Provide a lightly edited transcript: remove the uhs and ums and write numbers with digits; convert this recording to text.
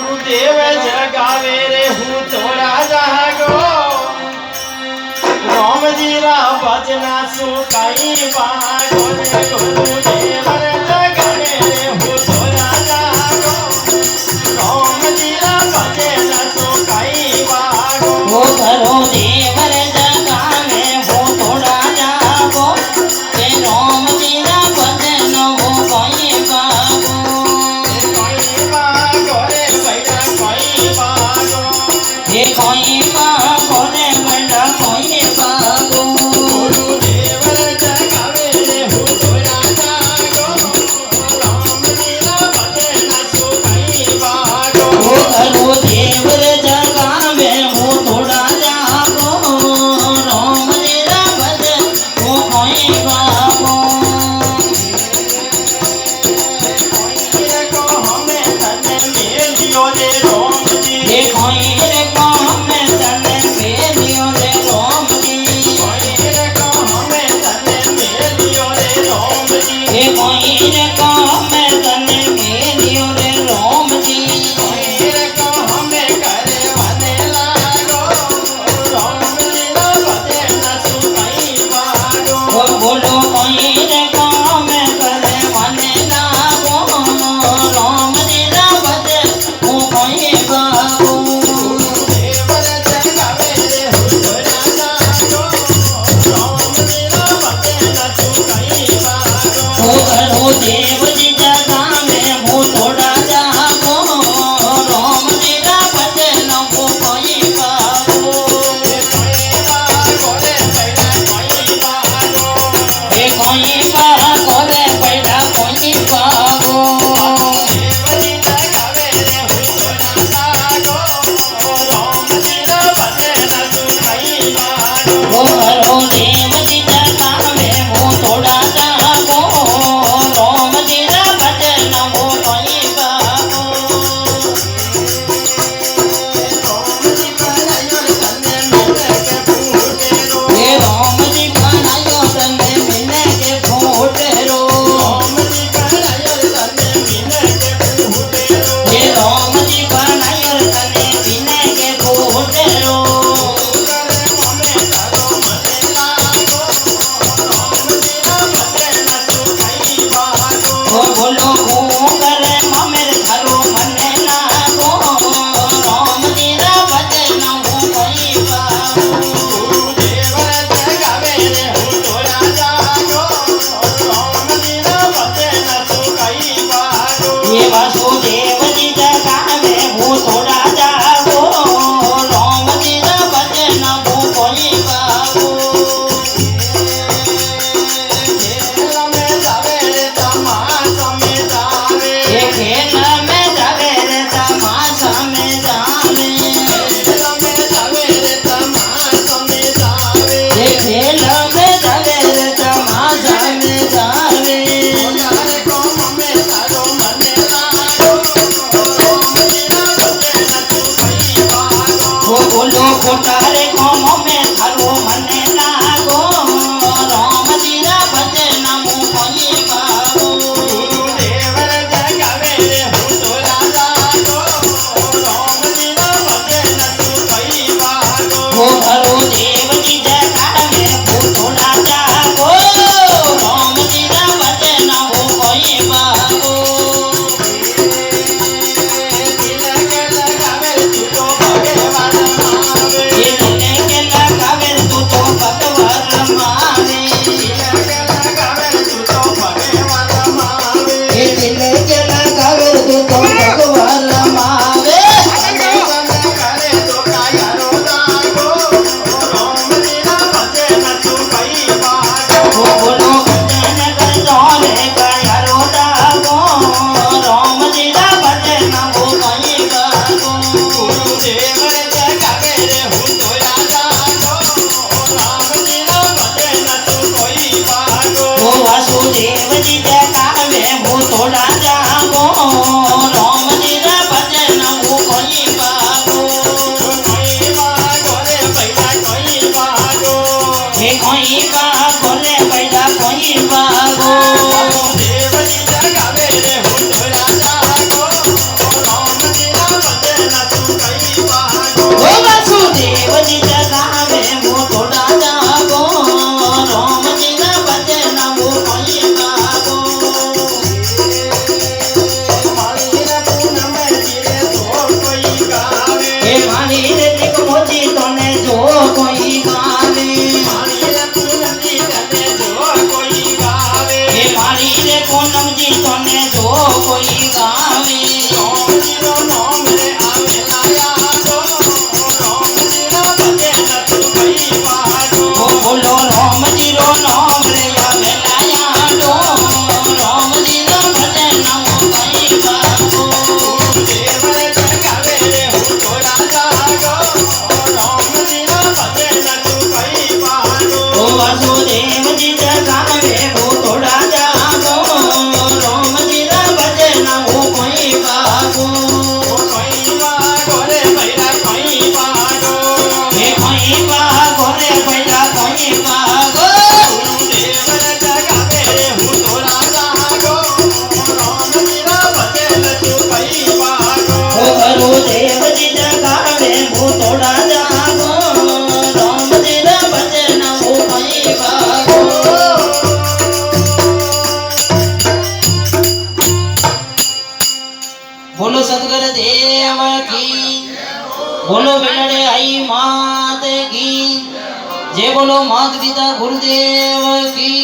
देव जगावे रे हूँ थोड़ा जागो राम जी रा भजना सुकाई बागो रे गुरुदेव जगावे रे हूँ थोड़ा जागो राम जी रा भजना सुकाई बागो वो गुरुदेव जगावे वो थोड़ा जागो ते राम जी रा भजन वो कोई बागो ये कोई बागो रे बड़ा कोई बागो गुरुदेव जगावे रे हूँ थोड़ा जागो राम जी रा भजना सुकाई बागो वो गुरुदेव जगावे वो थोड़ा जागो राम जी रा भजन वो कोई बागो को हमें तने मेलियो रे राम जी ये कोई रे काम में तने मेलियो रे राम जी को हमें तने मेलियो रे राम जी ये कोई रे काम में तने मेलियो रे राम जी को हमें करे बने लागो राम जी रा भजना सुकाई बागो वो बोलो कोई रे काम में करे माने लागो राम जी रा भजन वो कोई बागो देव जगावे रे हूँ थोड़ा जागो राम जी रा भजना सुकाई बागो वो गुरुदेव जी जगावे वो थोड़ा जागो राम जी रा भजन वो कोई बागो ये कोई बागो रे बड़ा कोई बागो वो गुरुदेव जी जगावे वो थोड़ा जागो राम जी रा भजन वो कोई बागो ये राम जी बनायो तने मिले के फूटेरो ये राम जी बनायो तने मिले के फूटेरो वो बोलो करे ममेर घरो मने लागो राम जी रा भजन वो कोई बागो ये वासुदेव जी जगावे वो थोड़ा जागो राम जी रा भजन वो कोई बागो ये खेल में जावे रे तमाशा में जावे ये खेल में जावे रे तमाशा में जावे वो बोलो कोटारे कौम में थारो मने लागो राम जी रा भजन वो कोई बागो वो गुरुदेव जी जगावे वो थोड़ा जागो राम जी रा भजन वो कोई बागो ये सदगुरु देव की बोलो बेलड़े आई मात की जय बोलो मात पिता गुरुदेव की